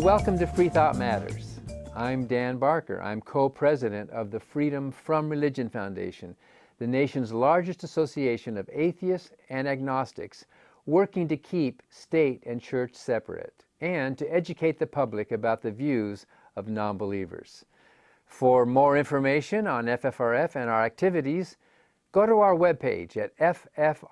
Welcome to Free Thought Matters. I'm Dan Barker. I'm co-president of the Freedom from Religion Foundation, the nation's largest association of atheists and agnostics working to keep state and church separate and to educate the public about the views of non-believers. For more information on FFRF and our activities, go to our webpage at ffrf.us.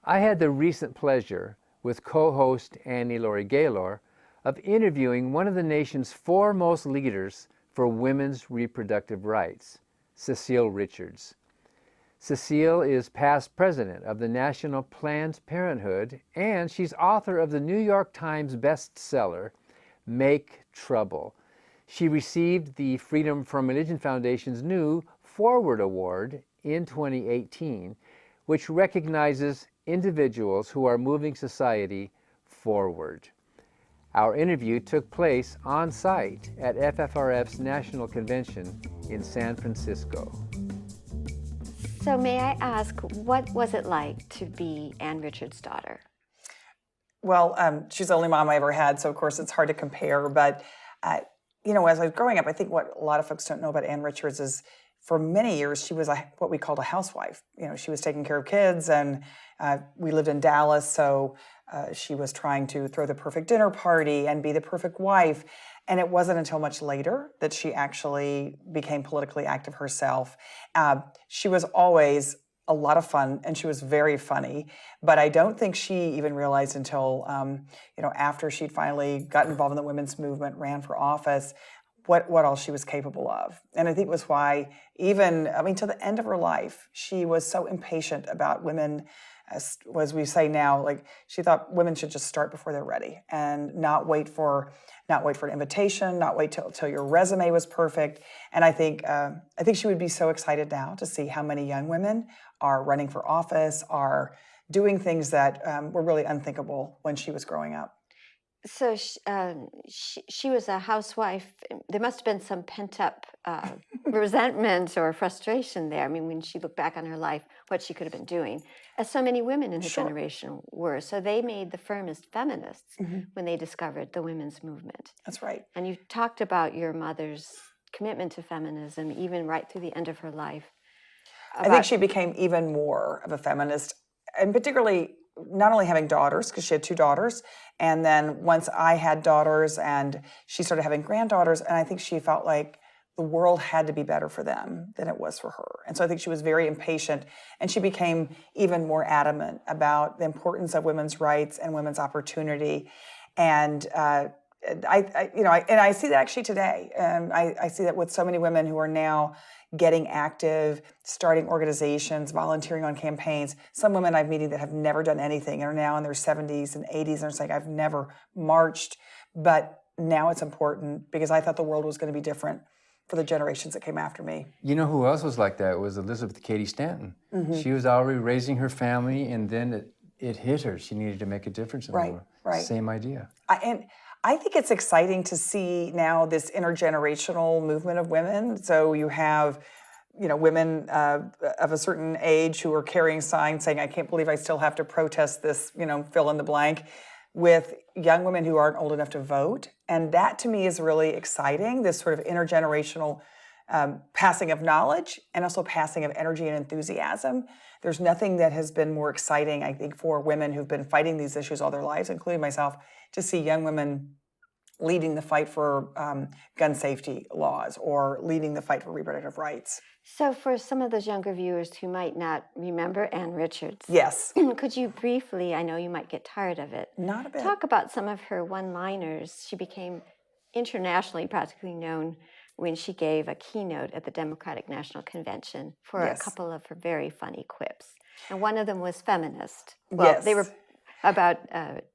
I had the recent pleasure, with co-host Annie Laurie Gaylor, of interviewing one of the nation's foremost leaders for women's reproductive rights, Cecile Richards. Cecile is past president of the National Planned Parenthood, and she's author of the New York Times bestseller, Make Trouble. She received the Freedom from Religion Foundation's new Forward Award in 2018, which recognizes individuals who are moving society forward. Our interview took place on site at FFRF's National Convention in San Francisco. So may I ask, what was it like to be Ann Richards' daughter? Well, she's the only mom I ever had, so of course it's hard to compare. But, as I was growing up, I think what a lot of folks don't know about Ann Richards is for many years she was what we called a housewife. She was taking care of kids, and we lived in Dallas, so she was trying to throw the perfect dinner party and be the perfect wife. And it wasn't until much later that she actually became politically active herself. She was always a lot of fun, and she was very funny. But I don't think she even realized until, after she'd finally got involved in the women's movement, ran for office, what all she was capable of. And I think it was why even, to the end of her life, she was so impatient about women. As we say now, she thought women should just start before they're ready and not wait for an invitation, not wait till your resume was perfect. And I think she would be so excited now to see how many young women are running for office, are doing things that were really unthinkable when she was growing up. So she was a housewife. There must have been some pent-up resentment or frustration there. When she looked back on her life, what she could have been doing, as so many women in her generation were. So they made the firmest feminists when they discovered the women's movement. That's right. And you talked about your mother's commitment to feminism, even right through the end of her life. I think she became even more of a feminist, and particularly not only having daughters, because she had two daughters, and then once I had daughters and she started having granddaughters, and I think she felt like the world had to be better for them than it was for her. And so I think she was very impatient, and she became even more adamant about the importance of women's rights and women's opportunity. And I see that actually today. I see that with so many women who are now getting active, starting organizations, volunteering on campaigns. Some women I've meeting that have never done anything and are now in their 70s and 80s, and it's like, I've never marched, but now it's important because I thought the world was going to be different for the generations that came after me. You know who else was like that? It was Elizabeth Cady Stanton. She was already raising her family, and then it hit her. She needed to make a difference in the world. Right. Same idea. I think it's exciting to see now this intergenerational movement of women. So you have, women of a certain age who are carrying signs saying, I can't believe I still have to protest this, fill in the blank, with young women who aren't old enough to vote. And that to me is really exciting, this sort of intergenerational passing of knowledge and also passing of energy and enthusiasm. There's nothing that has been more exciting, I think, for women who've been fighting these issues all their lives, including myself, to see young women leading the fight for gun safety laws or leading the fight for reproductive rights. So for some of those younger viewers who might not remember Ann Richards, yes, could you briefly, I know you might get tired of it, not a bit, talk about some of her one-liners? She became internationally practically known when she gave a keynote at the Democratic National Convention for a couple of her very funny quips. And one of them was feminist. Well, they were about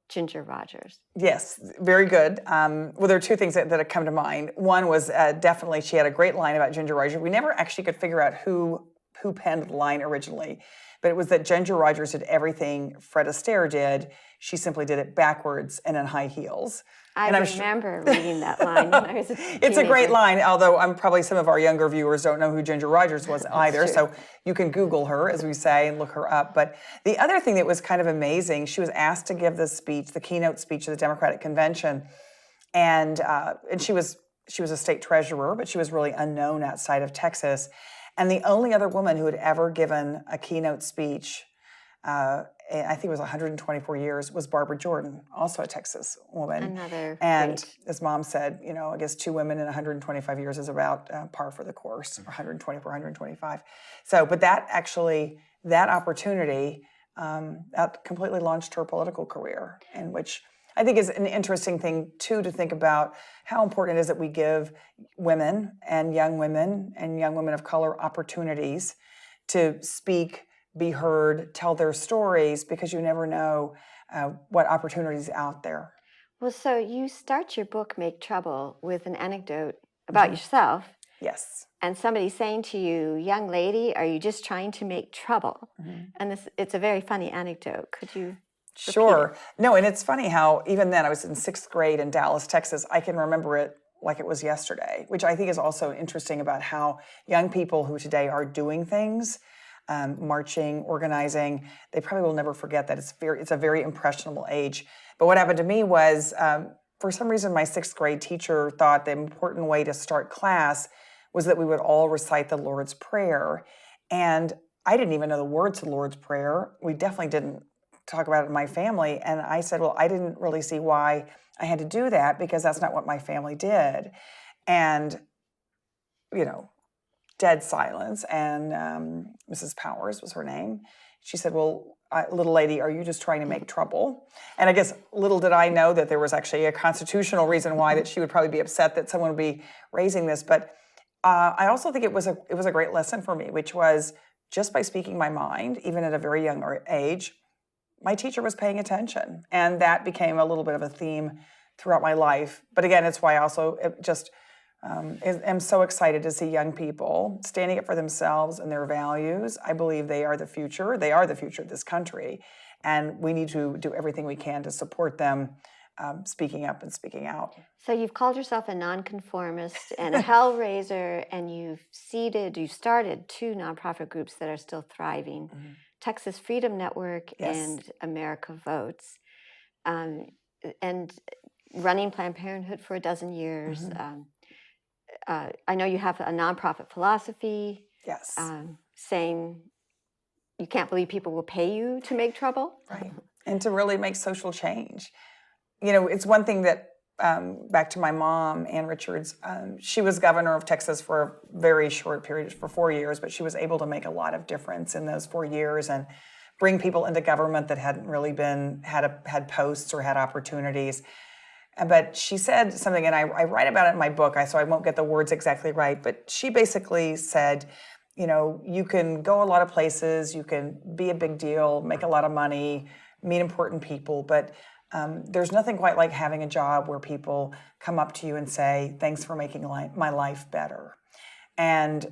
Ginger Rogers. Yes, very good. Well, there are two things that have come to mind. One was definitely she had a great line about Ginger Rogers. We never actually could figure out who penned the line originally, but it was that Ginger Rogers did everything Fred Astaire did. She simply did it backwards and in high heels. I remember reading that line when I was a teenager. It's a great line, although probably some of our younger viewers don't know who Ginger Rogers was either. True. So you can Google her, as we say, and look her up. But the other thing that was kind of amazing, she was asked to give this speech, the keynote speech at the Democratic Convention, and she was a state treasurer, but she was really unknown outside of Texas. And the only other woman who had ever given a keynote speech, I think it was 124 years, was Barbara Jordan, also a Texas woman. Another And great. as Mom said, I guess 2 women in 125 years is about par for the course, or 124, 125. So, but that opportunity, that completely launched her political career, in which I think is an interesting thing, too, to think about how important it is that we give women and young women of color opportunities to speak, be heard, tell their stories, because you never know what opportunities out there. Well, so you start your book, Make Trouble, with an anecdote about yourself. Yes. And somebody saying to you, young lady, are you just trying to make trouble? And it's a very funny anecdote. Could you? Sure. No, and it's funny how even then, I was in 6th grade in Dallas, Texas. I can remember it like it was yesterday, which I think is also interesting about how young people who today are doing things, marching, organizing, they probably will never forget that it's a very impressionable age. But what happened to me was, for some reason, my 6th grade teacher thought the important way to start class was that we would all recite the Lord's Prayer. And I didn't even know the words to the Lord's Prayer. We definitely didn't talk about it in my family. And I said, well, I didn't really see why I had to do that, because that's not what my family did. And, dead silence. And Mrs. Powers was her name. She said, well, little lady, are you just trying to make trouble? And I guess little did I know that there was actually a constitutional reason why that she would probably be upset that someone would be raising this. But I also think it was a great lesson for me, which was just by speaking my mind, even at a very young age, my teacher was paying attention. And that became a little bit of a theme throughout my life. But again, it's why I also am so excited to see young people standing up for themselves and their values. I believe they are the future. They are the future of this country. And we need to do everything we can to support them speaking up and speaking out. So you've called yourself a nonconformist and a hellraiser, and you've started 2 nonprofit groups that are still thriving. Texas Freedom Network and America Votes, and running Planned Parenthood for a dozen years. I know you have a nonprofit philosophy. Yes. Saying you can't believe people will pay you to make trouble. Right. And to really make social change. It's one thing that, back to my mom, Ann Richards, she was governor of Texas for a very short period, for 4 years, but she was able to make a lot of difference in those 4 years and bring people into government that hadn't really had posts or had opportunities. But she said something, and I write about it in my book, so I won't get the words exactly right, but she basically said, you can go a lot of places, you can be a big deal, make a lot of money, meet important people, but there's nothing quite like having a job where people come up to you and say, thanks for making my life better. And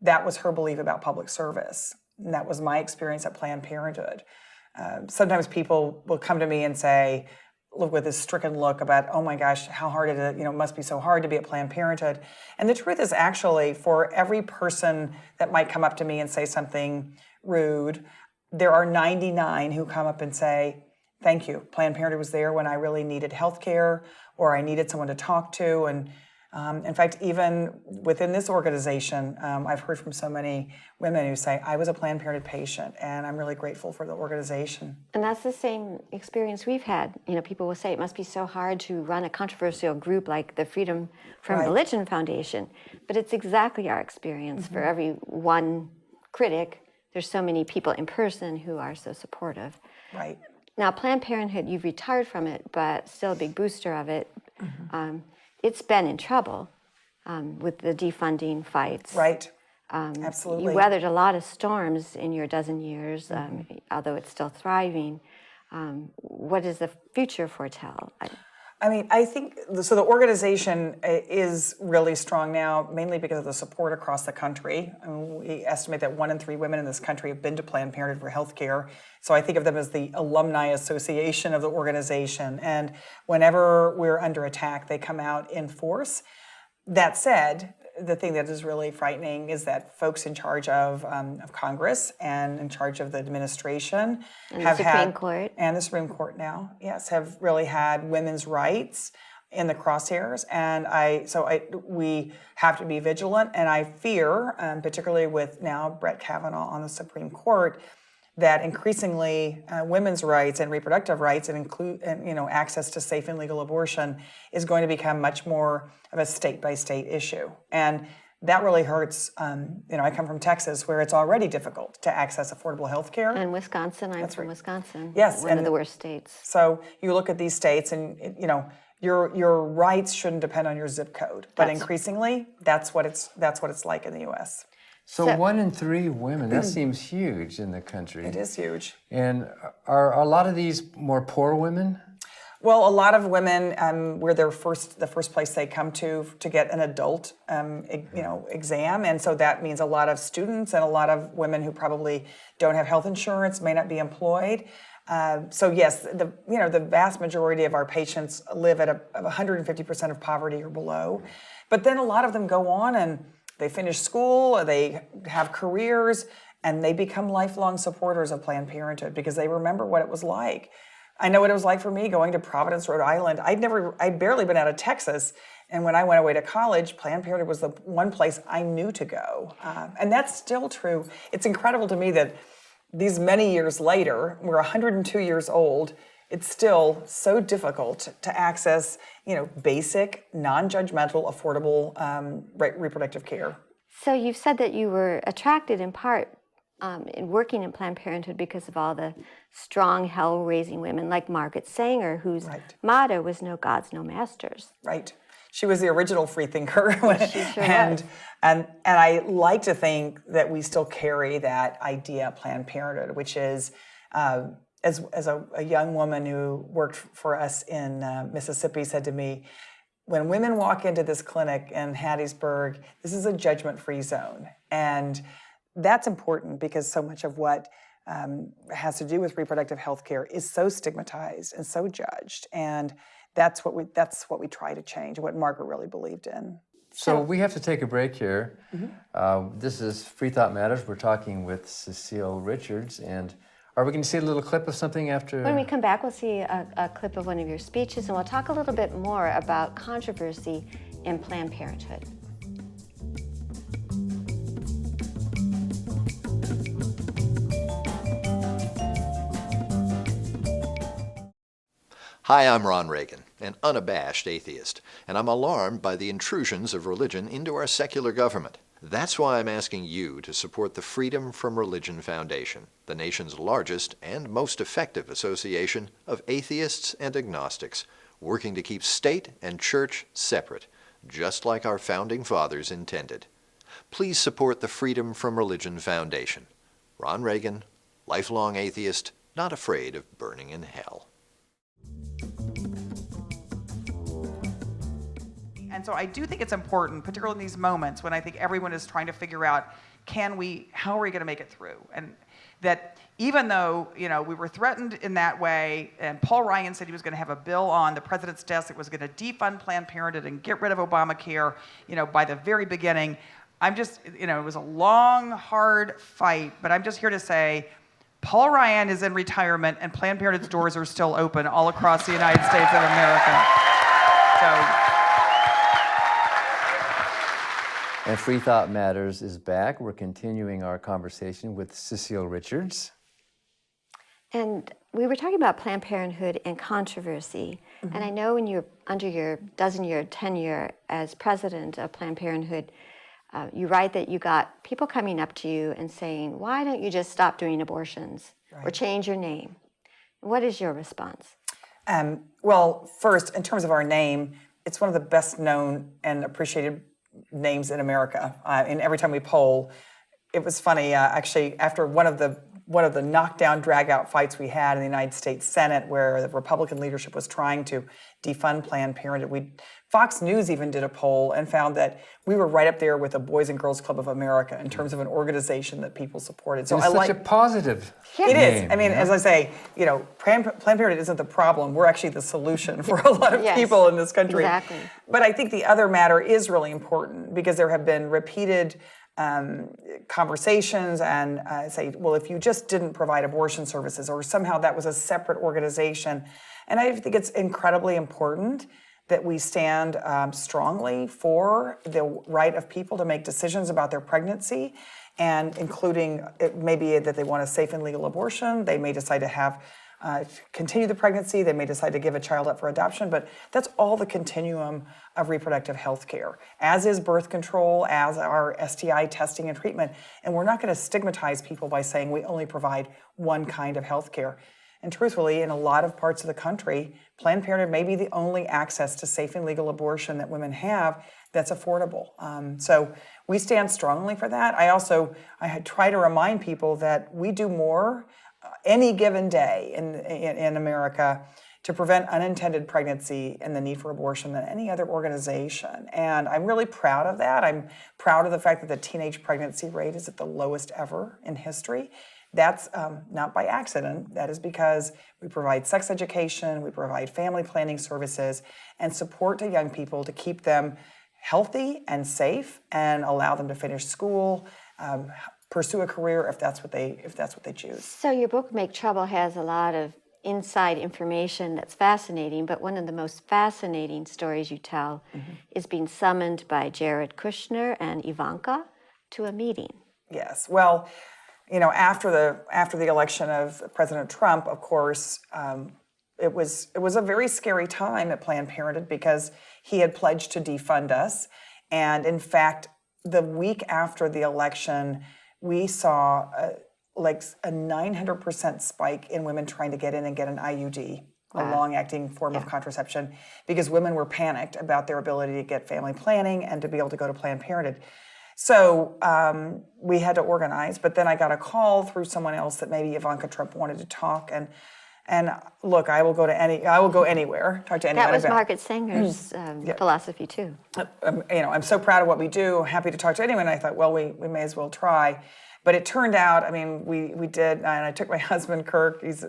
that was her belief about public service. And that was my experience at Planned Parenthood. Sometimes people will come to me and say, look with this stricken look about, oh my gosh, how hard it is, must be so hard to be at Planned Parenthood. And the truth is, actually, for every person that might come up to me and say something rude, there are 99 who come up and say, thank you. Planned Parenthood was there when I really needed health care or I needed someone to talk to. And in fact, even within this organization, I've heard from so many women who say, I was a Planned Parenthood patient, and I'm really grateful for the organization. And that's the same experience we've had. People will say it must be so hard to run a controversial group like the Freedom from Religion Foundation. But it's exactly our experience. For every one critic, there's so many people in person who are so supportive. Right. Now, Planned Parenthood, you've retired from it, but still a big booster of it. It's been in trouble with the defunding fights. Right. Absolutely. You weathered a lot of storms in your dozen years, although it's still thriving. What does the future foretell? I mean, I think so. The organization is really strong now, mainly because of the support across the country. I mean, we estimate that 1 in 3 women in this country have been to Planned Parenthood for health care. So I think of them as the alumni association of the organization. And whenever we're under attack, they come out in force. That said, the thing that is really frightening is that folks in charge of Congress and in charge of the administration and the Supreme Court and the Supreme Court now, yes, have really had women's rights in the crosshairs, and we have to be vigilant. And I fear, particularly with now Brett Kavanaugh on the Supreme Court, that increasingly women's rights and reproductive rights and access to safe and legal abortion is going to become much more of a state-by-state issue. And that really hurts. I come from Texas, where it's already difficult to access affordable health care. And Wisconsin, I'm from Wisconsin. Yes. One of the worst states. So you look at these states and, your rights shouldn't depend on your zip code. But increasingly, that's what it's like in the U.S. So 1 in 3 women, that seems huge in the country. It is huge. And are a lot of these more poor women? Well, a lot of women, we're the first place they come to get an adult, exam, and so that means a lot of students and a lot of women who probably don't have health insurance, may not be employed. So yes, the vast majority of our patients live at 150% of poverty or below, but then a lot of them go on and they finish school, or they have careers, and they become lifelong supporters of Planned Parenthood because they remember what it was like. I know what it was like for me going to Providence, Rhode Island. I'd barely been out of Texas, and when I went away to college, Planned Parenthood was the one place I knew to go, and that's still true. It's incredible to me that these many years later, we're 102 years old, it's still so difficult to access, basic, non-judgmental, affordable reproductive care. So you've said that you were attracted in part in working in Planned Parenthood because of all the strong, hell-raising women like Margaret Sanger, whose motto was "No gods, no masters." Right. She was the original freethinker, she sure and I like to think that we still carry that idea of Planned Parenthood, which is. As a young woman who worked for us in Mississippi said to me, when women walk into this clinic in Hattiesburg, this is a judgment-free zone. And that's important because so much of what has to do with reproductive health care is so stigmatized and so judged. And that's what we try to change, what Margaret really believed in. So we have to take a break here. This is Free Thought Matters. We're talking with Cecile Richards, and are we going to see a little clip of something after? When we come back, we'll see a clip of one of your speeches, and we'll talk a little bit more about controversy in Planned Parenthood. Hi, I'm Ron Reagan, an unabashed atheist, and I'm alarmed by the intrusions of religion into our secular government. That's why I'm asking you to support the Freedom from Religion Foundation, the nation's largest and most effective association of atheists and agnostics, working to keep state and church separate, just like our founding fathers intended. Please support the Freedom from Religion Foundation. Ron Reagan, lifelong atheist, not afraid of burning in hell. And so I do think it's important, particularly in these moments when I think everyone is trying to figure out, how are we going to make it through? And that even though, we were threatened in that way, and Paul Ryan said he was going to have a bill on the president's desk that was going to defund Planned Parenthood and get rid of Obamacare, by the very beginning. I'm just, it was a long, hard fight, but I'm just here to say, Paul Ryan is in retirement and Planned Parenthood's doors are still open all across the United States of America. And Free Thought Matters is back. We're continuing our conversation with Cecile Richards. And we were talking about Planned Parenthood and controversy. And I know when you're under your dozen-year tenure as president of Planned Parenthood, you write that you got people coming up to you and saying, why don't you just stop doing abortions or change your name? What is your response? Well, first, in terms of our name, it's one of the best known and appreciated names in America. And every time we poll, it was funny, actually, after one of the one of the knockdown, drag-out fights we had in the United States Senate, where the Republican leadership was trying to defund Planned Parenthood. Fox News even did a poll and found that we were right up there with the Boys and Girls Club of America in terms of an organization that people supported. So it's such a positive It name, is. I mean, as I say, Planned Parenthood isn't the problem. We're actually the solution for a lot of Yes, people in this country. exactly. But I think the other matter is really important because there have been repeated conversations and say, well, if you just didn't provide abortion services or somehow that was a separate organization. And I think it's incredibly important that we stand strongly for the right of people to make decisions about their pregnancy, and including it may be that they want a safe and legal abortion. They may decide to have continue the pregnancy. They may decide to give a child up for adoption, but that's all the continuum of reproductive health care, as is birth control, as are STI testing and treatment. And we're not going to stigmatize people by saying we only provide one kind of health care. And truthfully, in a lot of parts of the country, Planned Parenthood may be the only access to safe and legal abortion that women have that's affordable. So we stand strongly for that. I try to remind people that we do more any given day in America to prevent unintended pregnancy and the need for abortion than any other organization. And I'm really proud of that. I'm proud of the fact that the teenage pregnancy rate is at the lowest ever in history. That's not by accident. That is because we provide sex education, we provide family planning services, and support to young people to keep them healthy and safe and allow them to finish school, pursue a career if that's what they choose. So your book, Make Trouble, has a lot of inside information that's fascinating, but one of the most fascinating stories you tell is being summoned by Jared Kushner and Ivanka to a meeting. Yes. Well, after the election of President Trump, of course, it was a very scary time at Planned Parenthood because he had pledged to defund us. And in fact, the week after the election, we saw a 900% spike in women trying to get in and get an IUD, a long-acting form of contraception, because women were panicked about their ability to get family planning and to be able to go to Planned Parenthood. So we had to organize, but then I got a call through someone else that maybe Ivanka Trump wanted to talk, and look, I will go anywhere, talk to anyone. That was Margaret Sanger's philosophy too. I'm so proud of what we do, happy to talk to anyone. I thought, well, we may as well try. But it turned out, we did, and I took my husband, Kirk, he's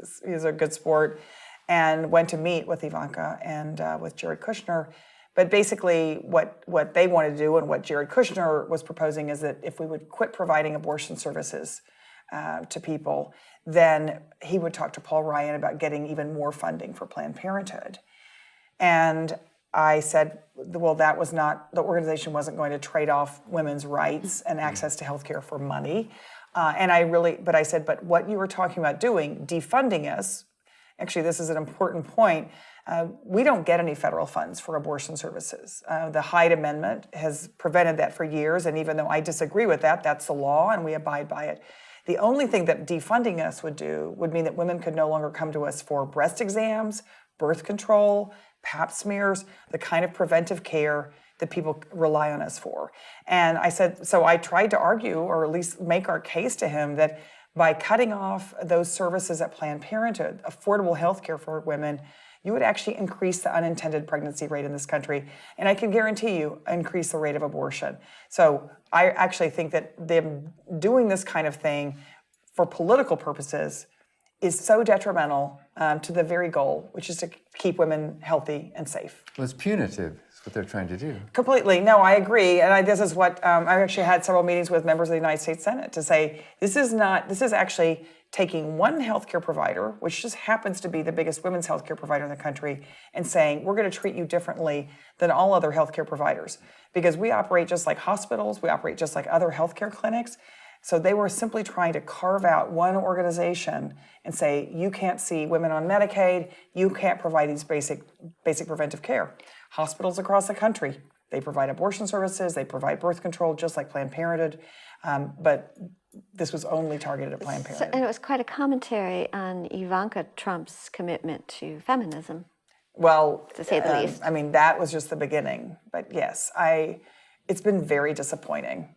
a good sport, and went to meet with Ivanka and with Jared Kushner. But basically, what they wanted to do and what Jared Kushner was proposing is that if we would quit providing abortion services to people, then he would talk to Paul Ryan about getting even more funding for Planned Parenthood. And I said, well, the organization wasn't going to trade off women's rights and access to health care for money. But I said, but what you were talking about doing, defunding us, actually, this is an important point. We don't get any federal funds for abortion services. The Hyde Amendment has prevented that for years, and even though I disagree with that, that's the law, and we abide by it. The only thing that defunding us would do would mean that women could no longer come to us for breast exams, birth control, pap smears, the kind of preventive care that people rely on us for. And I said, so I tried to argue, or at least make our case to him, that by cutting off those services at Planned Parenthood, affordable health care for women, you would actually increase the unintended pregnancy rate in this country. And I can guarantee you, increase the rate of abortion. So I actually think that them doing this kind of thing for political purposes is so detrimental to the very goal, which is to keep women healthy and safe. Well, it's punitive, is what they're trying to do. Completely. No, I agree. And this is what I actually had several meetings with members of the United States Senate to say, this is actually taking one healthcare provider, which just happens to be the biggest women's healthcare provider in the country, and saying, we're going to treat you differently than all other healthcare providers. Because we operate just like hospitals, we operate just like other healthcare clinics. So they were simply trying to carve out one organization and say, you can't see women on Medicaid, you can't provide these basic preventive care. Hospitals across the country, they provide abortion services, they provide birth control, just like Planned Parenthood, but this was only targeted at Planned Parenthood. And it was quite a commentary on Ivanka Trump's commitment to feminism. Well, to say the least. That was just the beginning. But yes, it's been very disappointing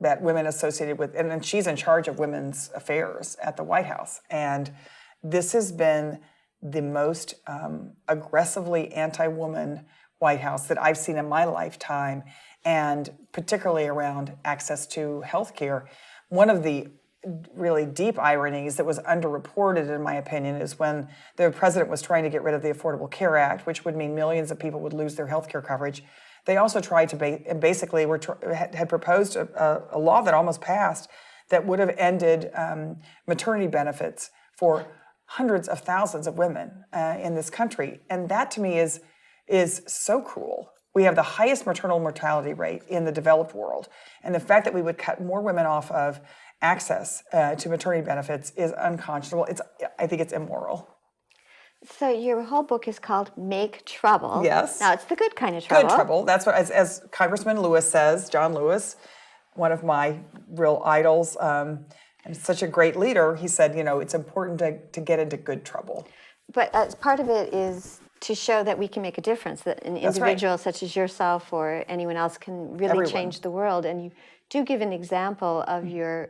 that women associated with, and then she's in charge of women's affairs at the White House. And this has been the most aggressively anti-woman White House that I've seen in my lifetime, and particularly around access to health care. One of the really deep ironies that was underreported, in my opinion, is when the president was trying to get rid of the Affordable Care Act, which would mean millions of people would lose their health care coverage. They also tried to basically had proposed a law that almost passed that would have ended maternity benefits for hundreds of thousands of women in this country. And that to me is so cruel. We have the highest maternal mortality rate in the developed world. And the fact that we would cut more women off of access to maternity benefits is unconscionable. I think it's immoral. So your whole book is called Make Trouble. Yes. Now, it's the good kind of trouble. Good trouble. That's what, as Congressman Lewis says, John Lewis, one of my real idols, and such a great leader, he said, it's important to get into good trouble. But part of it is to show that we can make a difference, that an individual such as yourself or anyone else can really change the world. And you do give an example of your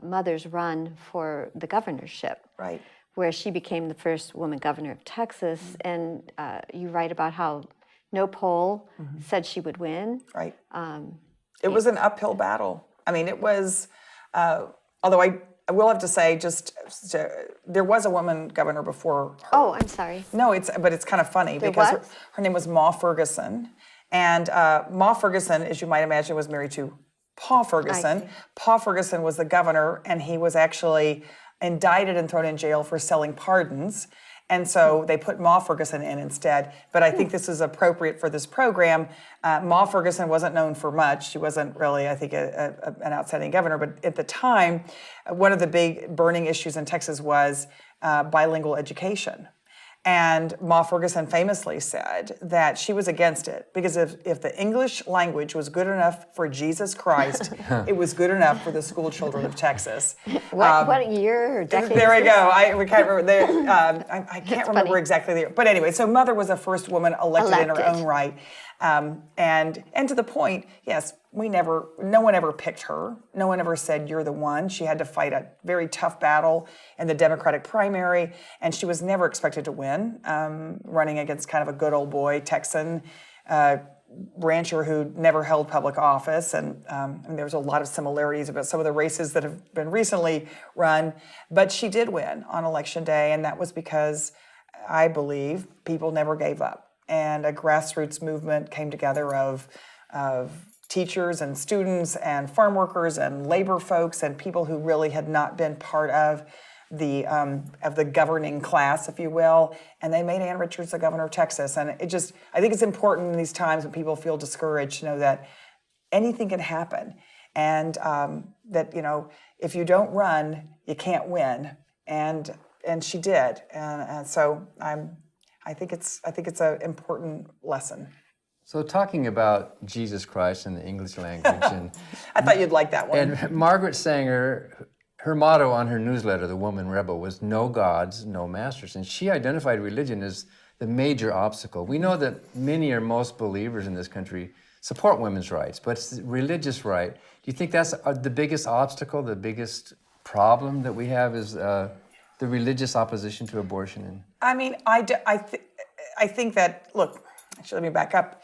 mother's run for the governorship. Right. Where she became the first woman governor of Texas, and you write about how no poll said she would win. Right. It was an uphill battle. I mean, it was, although I will have to say, there was a woman governor before her. Oh, I'm sorry. No, but it's kind of funny because her name was Ma Ferguson, and Ma Ferguson, as you might imagine, was married to Paul Ferguson. Paul Ferguson was the governor, and he was actually indicted and thrown in jail for selling pardons. And so they put Ma Ferguson in instead. But I think this is appropriate for this program. Ma Ferguson wasn't known for much. She wasn't really, I think, an outstanding governor. But at the time, one of the big burning issues in Texas was bilingual education. And Ma Ferguson famously said that she was against it because if the English language was good enough for Jesus Christ, it was good enough for the school children of Texas. What year or decade? There we go. We can't remember. I can't remember exactly the year. But anyway, so Mother was the first woman elected in her own right. And to the point, yes, no one ever picked her. No one ever said, you're the one. She had to fight a very tough battle in the Democratic primary, and she was never expected to win, running against kind of a good old boy Texan rancher who never held public office. And there's a lot of similarities about some of the races that have been recently run. But she did win on Election Day, and that was because I believe people never gave up. And a grassroots movement came together of teachers and students and farm workers and labor folks and people who really had not been part of the governing class, if you will, and they made Ann Richards the governor of Texas. And I think it's important in these times when people feel discouraged to know that anything can happen, and that if you don't run, you can't win. And she did, and so I think it's an important lesson. So talking about Jesus Christ and the English language, and I thought you'd like that one. And Margaret Sanger, her motto on her newsletter, The Woman Rebel, was no gods, no masters. And she identified religion as the major obstacle. We know that many or most believers in this country support women's rights, but it's the religious right. Do you think that's the biggest obstacle, the biggest problem that we have is the religious opposition to abortion? I mean, I think that, look, actually, let me back up.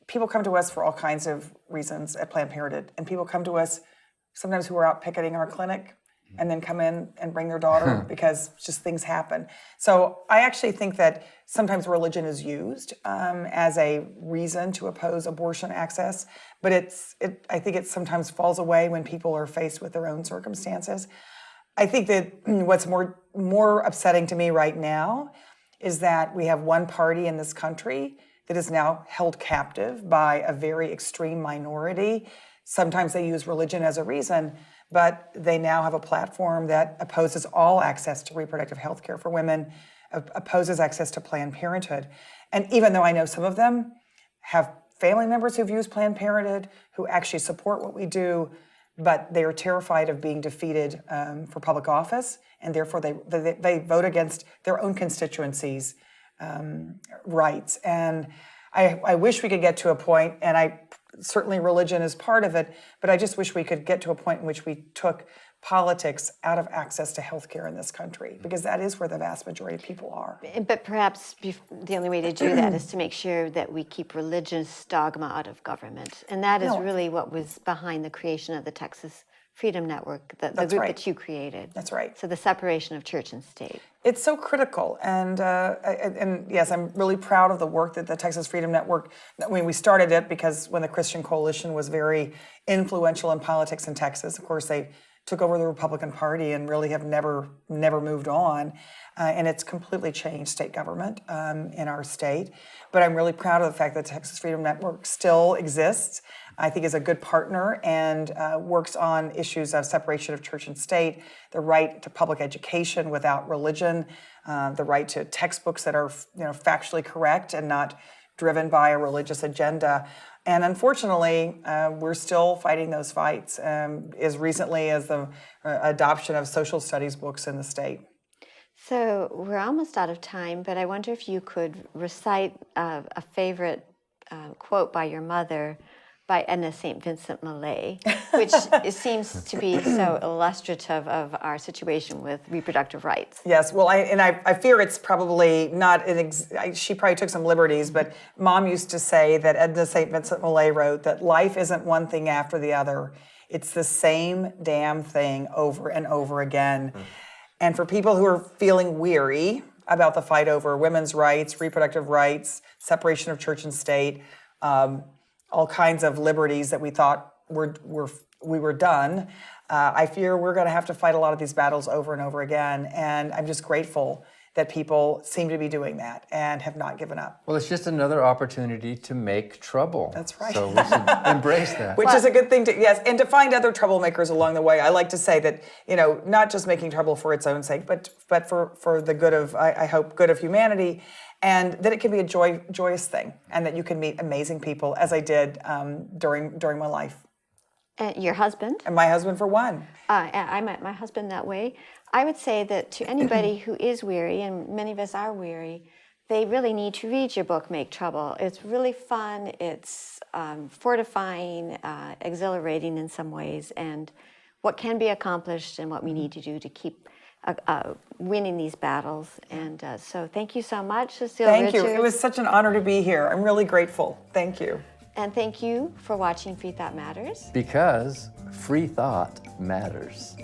People come to us for all kinds of reasons at Planned Parenthood, and people come to us sometimes who are out picketing our clinic and then come in and bring their daughter because just things happen. So I actually think that sometimes religion is used as a reason to oppose abortion access, but I think it sometimes falls away when people are faced with their own circumstances. I think that what's more upsetting to me right now is that we have one party in this country that is now held captive by a very extreme minority. Sometimes they use religion as a reason, but they now have a platform that opposes all access to reproductive health care for women, opposes access to Planned Parenthood. And even though I know some of them have family members who've used Planned Parenthood, who actually support what we do, but they are terrified of being defeated for public office, and therefore they vote against their own constituencies' rights. And I wish we could get to a point, and certainly religion is part of it, but I just wish we could get to a point in which we took politics out of access to healthcare in this country, because that is where the vast majority of people are. But perhaps the only way to do that is to make sure that we keep religious dogma out of government. And that is really what was behind the creation of the Texas Freedom Network, the group that you created. That's right. So the separation of church and state. It's so critical, and yes, I'm really proud of the work that the Texas Freedom Network. I mean, we started it because when the Christian Coalition was very influential in politics in Texas, of course, they took over the Republican Party and really have never moved on, and it's completely changed state government in our state. But I'm really proud of the fact that the Texas Freedom Network still exists. I think is a good partner and works on issues of separation of church and state, the right to public education without religion, the right to textbooks that are factually correct and not driven by a religious agenda. And unfortunately, we're still fighting those fights as recently as the adoption of social studies books in the state. So we're almost out of time, but I wonder if you could recite a favorite quote by your mother, by Edna St. Vincent Millay, which seems to be so illustrative of our situation with reproductive rights. Yes, well, I fear it's probably not, she probably took some liberties, but Mom used to say that Edna St. Vincent Millay wrote that life isn't one thing after the other. It's the same damn thing over and over again. And for people who are feeling weary about the fight over women's rights, reproductive rights, separation of church and state, all kinds of liberties that we thought we were done, I fear we're going to have to fight a lot of these battles over and over again. And I'm just grateful that people seem to be doing that and have not given up. Well, it's just another opportunity to make trouble. That's right. So we should embrace that. Which is a good thing to, yes, and to find other troublemakers along the way. I like to say that, not just making trouble for its own sake, but for the good of, I hope, good of humanity, and that it can be a joyous thing, and that you can meet amazing people, as I did during my life. Your husband? And my husband, for one. I met my husband that way. I would say that to anybody who is weary, and many of us are weary, they really need to read your book, Make Trouble. It's really fun. It's fortifying, exhilarating in some ways, and what can be accomplished and what we need to do to keep winning these battles. And so thank you so much, Cecile Richards. Thank you. It was such an honor to be here. I'm really grateful. Thank you. And thank you for watching Free Thought Matters. Because free thought matters.